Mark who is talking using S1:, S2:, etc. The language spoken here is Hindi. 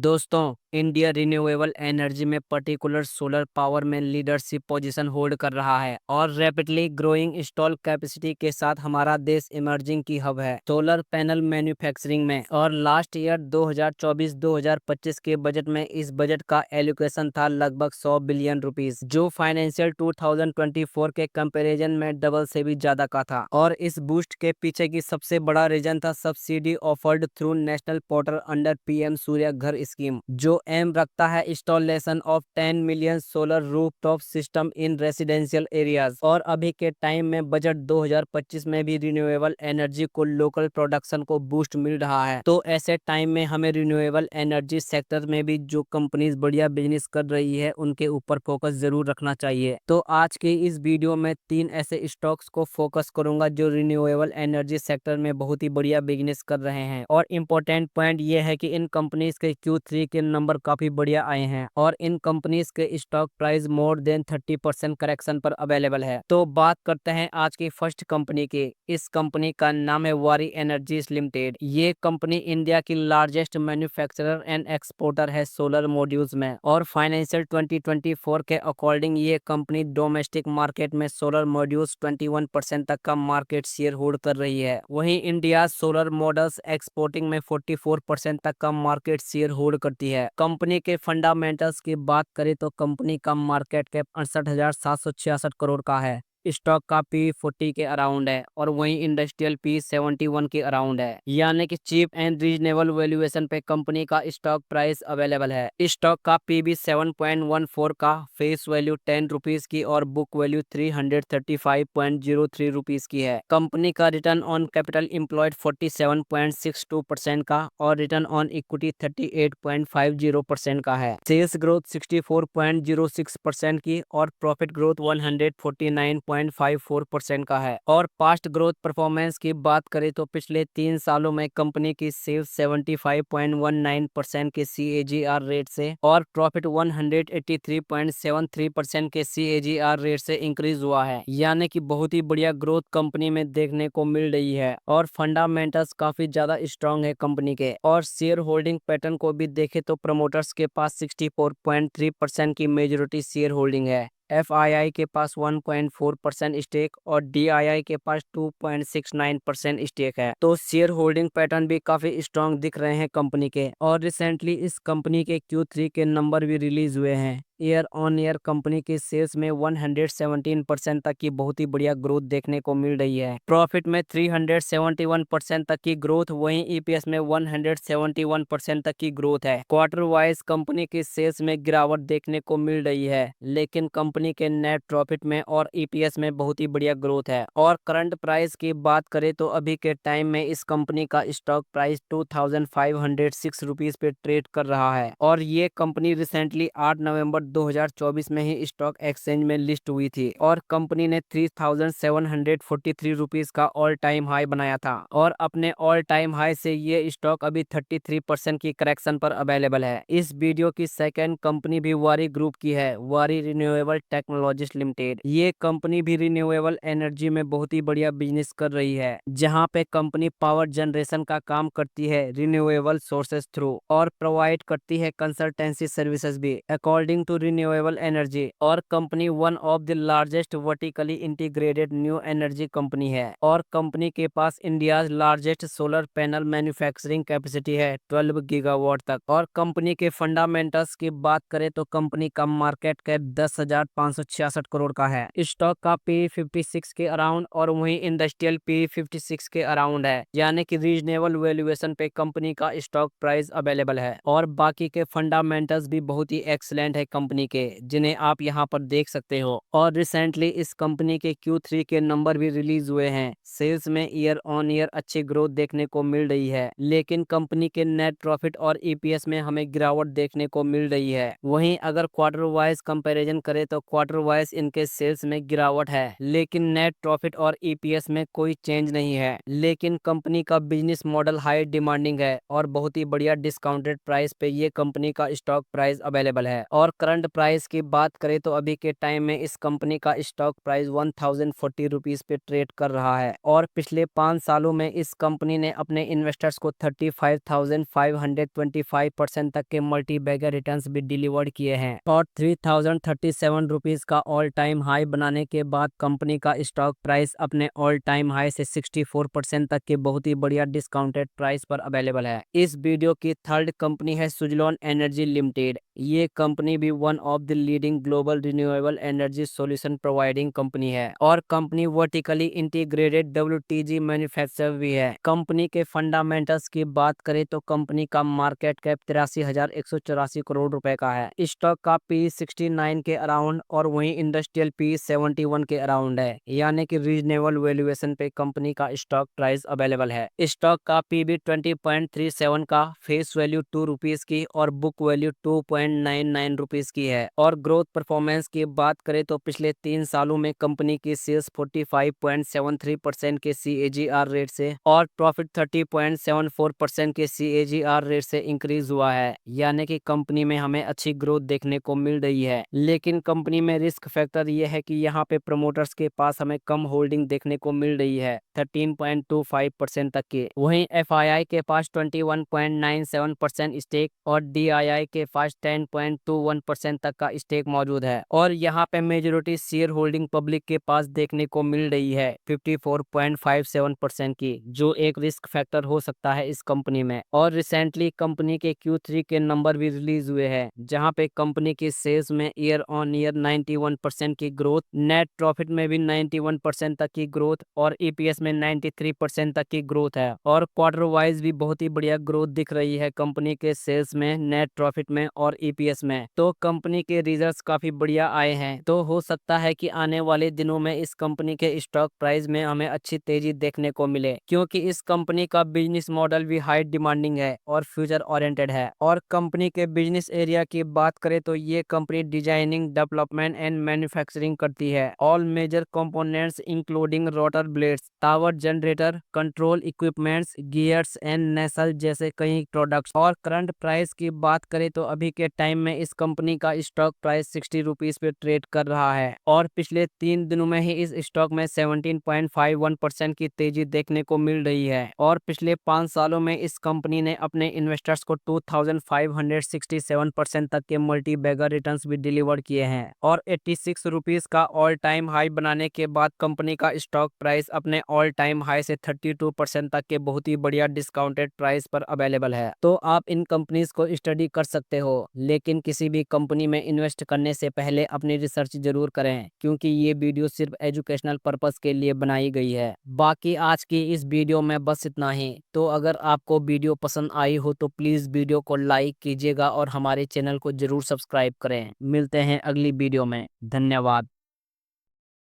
S1: दोस्तों, इंडिया रिन्यूएबल एनर्जी में पर्टिकुलर सोलर पावर में लीडरशिप पोजीशन होल्ड कर रहा है और रैपिडली ग्रोइंग इंस्टॉल कैपेसिटी के साथ हमारा देश इमर्जिंग की हब है सोलर पैनल मैन्युफैक्चरिंग में। और लास्ट ईयर 2024-2025 के बजट में इस बजट का एलोकेशन था लगभग 100 बिलियन रुपीस, जो फाइनेंशियल 2024 के कंपैरिजन में डबल से भी ज्यादा का था। और इस बूस्ट के पीछे की सबसे बड़ा रीजन था subsidy offered through national portal under PM Surya Ghar scheme, जो एम रखता है installation of 10 million solar rooftop system in residential areas. और अभी के टाइम में बजट 2025 में भी रिन्यूएबल एनर्जी को लोकल प्रोडक्शन को बूस्ट मिल रहा है। तो ऐसे टाइम में हमें रिन्यूएबल एनर्जी सेक्टर में भी जो कंपनीज बढ़िया बिजनेस कर रही है उनके ऊपर फोकस जरूर रखना चाहिए। तो आज के इस वीडियो में 3 ऐसे स्टॉक्स को फोकस करूंगा जो रिन्यूएबल एनर्जी सेक्टर में बहुत ही बढ़िया बिजनेस कर रहे हैं। और इम्पोर्टेंट पॉइंट ये है कि इन कंपनीज के Q3 के नंबर काफी बढ़िया आए हैं और इन कंपनीज के stock price more than 30% correction पर अवेलेबल है। तो बात करते हैं आज की फर्स्ट कंपनी की। इस कंपनी का नाम है वारी एनर्जीज लिमिटेड। ये कंपनी इंडिया की लार्जेस्ट मैन्युफैक्चरर एंड एक्सपोर्टर है सोलर मॉड्यूल्स में। और फाइनेंशियल 2024 के अकॉर्डिंग ये कंपनी डोमेस्टिक मार्केट में सोलर मॉड्यूल्स 21% तक का मार्केट शेयर होल्ड कर रही है। वहीं इंडिया सोलर मॉडल्स एक्सपोर्टिंग में 44% तक का मार्केट शेयर होल्ड करती है। कंपनी के फंडामेंटल्स की बात करें तो कंपनी का मार्केट कैप 68,766 करोड़ का है। स्टॉक का पी 40 के अराउंड है और वहीं इंडस्ट्रियल पी 71 के अराउंड है, यानी कि चीप एंड रीजनेबल वैल्यूएशन पे कंपनी का स्टॉक प्राइस अवेलेबल है। स्टॉक का पीबी 7.14 का, फेस वैल्यू 10 रुपीज की और बुक वैल्यू 335.03 रुपीज की है। कंपनी का रिटर्न ऑन कैपिटल एम्प्लॉयड 47.62% का और रिटर्न ऑन इक्विटी 38.50% का है। सेल्स ग्रोथ 64.06% की और प्रॉफिट ग्रोथ 149.54% का है। और पास्ट ग्रोथ परफॉर्मेंस की बात करें तो पिछले 3 सालों में कंपनी की सेल्स 75.19% के CAGR रेट से और प्रॉफिट 183.73% के CAGR रेट से इंक्रीज हुआ है, यानी कि बहुत ही बढ़िया ग्रोथ कंपनी में देखने को मिल रही है। और फंडामेंटल्स काफी ज्यादा स्ट्रांग है कंपनी के। और शेयर होल्डिंग पैटर्न को भी देखे तो प्रमोटर्स के पास 64.3% की मेजोरिटी शेयर होल्डिंग है। FII के पास 1.4% स्टेक और DII के पास 2.69% स्टेक है। तो शेयर होल्डिंग पैटर्न भी काफी स्ट्रांग दिख रहे हैं कंपनी के। और रिसेंटली इस कंपनी के Q3 के नंबर भी रिलीज हुए हैं। ईयर ऑन ईयर कंपनी के सेल्स में 117% तक की बहुत ही बढ़िया ग्रोथ देखने को मिल रही है। प्रॉफिट में 371% तक की ग्रोथ, वहीं EPS में 171% तक की ग्रोथ है। क्वार्टर वाइज कंपनी की सेल्स में गिरावट देखने को मिल रही है, लेकिन कंपनी के नेट प्रॉफिट में और EPS में बहुत ही बढ़िया ग्रोथ है। और करंट प्राइस की बात करें तो अभी के टाइम में इस कंपनी का स्टॉक प्राइस 2506 रुपीज पे ट्रेड कर रहा है। और ये कंपनी रिसेंटली 8 नवंबर 2024 में ही स्टॉक एक्सचेंज में लिस्ट हुई थी और कंपनी ने 3743 रुपीज का ऑल टाइम हाई बनाया था। और अपने ऑल टाइम हाई से ये स्टॉक अभी 33% की करेक्शन पर अवेलेबल है। इस वीडियो की सेकंड कंपनी भी वारी ग्रुप की है, वारी रिन्यूएबल टेक्नोलॉजीज लिमिटेड। ये कंपनी भी रिन्यूएबल एनर्जी में बहुत ही बढ़िया बिजनेस कर रही है, जहाँ पे कंपनी पावर जनरेशन का काम करती है रिन्यूएबल सोर्सेज थ्रू और प्रोवाइड करती है कंसल्टेंसी सर्विसेज भी अकॉर्डिंग टू रिन्यूएबल एनर्जी। और company one of the largest vertically integrated new energy company है। और कंपनी के पास India largest solar panel manufacturing capacity है 12 गीगावाट तक। और कंपनी के फंडामेंटल्स की बात करें तो कंपनी का मार्केट कैप 10,566 करोड़ का है। स्टॉक का पी 56 के अराउंड और वहीं इंडस्ट्रियल पी 56 के अराउंड है, यानी कि रीजनेबल वैल्यूएशन पे कंपनी का स्टॉक प्राइस अवेलेबल है। और बाकी के फंडामेंटल्स भी बहुत ही एक्सलेंट है कंपनी के, जिन्हें आप यहाँ पर देख सकते हो। और रिसेंटली इस कंपनी के Q3 के नंबर भी रिलीज हुए हैं। सेल्स में ईयर ऑन ईयर अच्छी ग्रोथ देखने को मिल रही है, लेकिन कंपनी के नेट प्रॉफिट और EPS में हमें गिरावट देखने को मिल रही है। वहीं अगर क्वार्टर वाइज कंपैरिजन करें तो क्वार्टर वाइज इनके सेल्स में गिरावट है, लेकिन नेट प्रॉफिट और EPS में कोई चेंज नहीं है। लेकिन कंपनी का बिजनेस मॉडल हाई डिमांडिंग है और बहुत ही बढ़िया डिस्काउंटेड प्राइस पे ये कंपनी का स्टॉक प्राइस अवेलेबल है। और करंट करंट प्राइस की बात करें तो अभी के टाइम में इस कंपनी का स्टॉक प्राइस 1040 रुपीज पे ट्रेड कर रहा है और पिछले 5 सालों में इस कंपनी ने अपने इन्वेस्टर्स को 35,525% तक के मल्टी बैगर रिटर्न्स भी डिलीवर्ड किए हैं और 3037 रुपीज का ऑल टाइम हाई बनाने के बाद कंपनी का स्टॉक प्राइस अपने ऑल टाइम हाई से 64% तक के बहुत ही बढ़िया डिस्काउंटेड प्राइस पर अवेलेबल है। इस वीडियो की थर्ड कंपनी है सुजलॉन एनर्जी लिमिटेड। ये कंपनी भी one of the leading global renewable energy solution providing company है और company vertically integrated WTG manufacturer भी है। कंपनी के फंडामेंटल्स की बात करें तो कंपनी का मार्केट कैप 83,184 करोड़ रुपए का है। स्टॉक का पी 69 के अराउंड और वहीं इंडस्ट्रियल पी 71 के अराउंड है, यानी कि रीजनेबल वैल्यूएशन पे कंपनी का स्टॉक प्राइस अवेलेबल है। स्टॉक का पीबी 20.37 का, फेस वैल्यू 2 रुपीज की और बुक वैल्यू 2.99 रुपीज की है। और ग्रोथ परफॉर्मेंस की बात करें तो पिछले 3 सालों में कंपनी की सेल्स 45.73% के CAGR रेट से और प्रॉफिट 30.74% के CAGR रेट से इंक्रीज हुआ है, यानी कि कंपनी में हमें अच्छी ग्रोथ देखने को मिल रही है। लेकिन कंपनी में रिस्क फैक्टर यह है कि यहाँ पे प्रमोटर्स के पास हमें कम होल्डिंग देखने को मिल रही है, 13.25% तक की। वहीं FII के पास 21.97% स्टेक और DII के पास 10.21% तक का स्टेक मौजूद है और यहाँ पे मेजोरिटी शेयर होल्डिंग पब्लिक के पास देखने को मिल रही है 54.57% की, जो एक रिस्क फैक्टर हो सकता है इस कंपनी में। और रिसेंटली कंपनी के Q3 के नंबर भी रिलीज हुए हैं, जहाँ पे कंपनी की सेल्स में ईयर ऑन ईयर 91% की ग्रोथ, नेट प्रॉफिट में भी 91% तक की ग्रोथ और EPS में 93% तक की ग्रोथ है। और क्वार्टर वाइज भी बहुत ही बढ़िया ग्रोथ दिख रही है कंपनी के सेल्स में, नेट प्रॉफिट में और EPS में। तो कंपनी के रिजल्ट्स काफी बढ़िया आए हैं, तो हो सकता है कि आने वाले दिनों में इस कंपनी के स्टॉक प्राइस में हमें अच्छी तेजी देखने को मिले, क्योंकि इस कंपनी का बिजनेस मॉडल भी हाई डिमांडिंग है और फ्यूचर ओरिएंटेड है। और कंपनी के बिजनेस एरिया की बात करें तो ये company designing, development and manufacturing करती है all major components including rotor blades, power generator, control equipments, gears and nacelle जैसे कई प्रोडक्ट्स। और करंट प्राइस की बात करें तो अभी के टाइम में इस कंपनी का स्टॉक प्राइस 60 रुपीज पे ट्रेड कर रहा है और पिछले 3 दिनों में ही इस स्टॉक में 17.51% की तेजी देखने को मिल रही है। और पिछले 5 सालों में इस कंपनी ने अपने इन्वेस्टर्स को 2567% तक के मल्टी बैगर रिटर्न्स भी डिलीवर किए हैं और 86 रुपीज का ऑल टाइम हाई बनाने के बाद कंपनी का स्टॉक प्राइस अपने ऑल टाइम हाई से 32% तक के बहुत ही बढ़िया डिस्काउंटेड प्राइस पर अवेलेबल है। तो आप इन कंपनीज को स्टडी कर सकते हो, लेकिन किसी भी कंपनी में इन्वेस्ट करने से पहले अपनी रिसर्च जरूर करें, क्योंकि ये वीडियो सिर्फ एजुकेशनल पर्पस के लिए बनाई गई है। बाकी आज की इस वीडियो में बस इतना ही। तो अगर आपको वीडियो पसंद आई हो तो प्लीज वीडियो को लाइक कीजिएगा और हमारे चैनल को जरूर सब्सक्राइब करें। मिलते हैं अगली वीडियो में। धन्यवाद।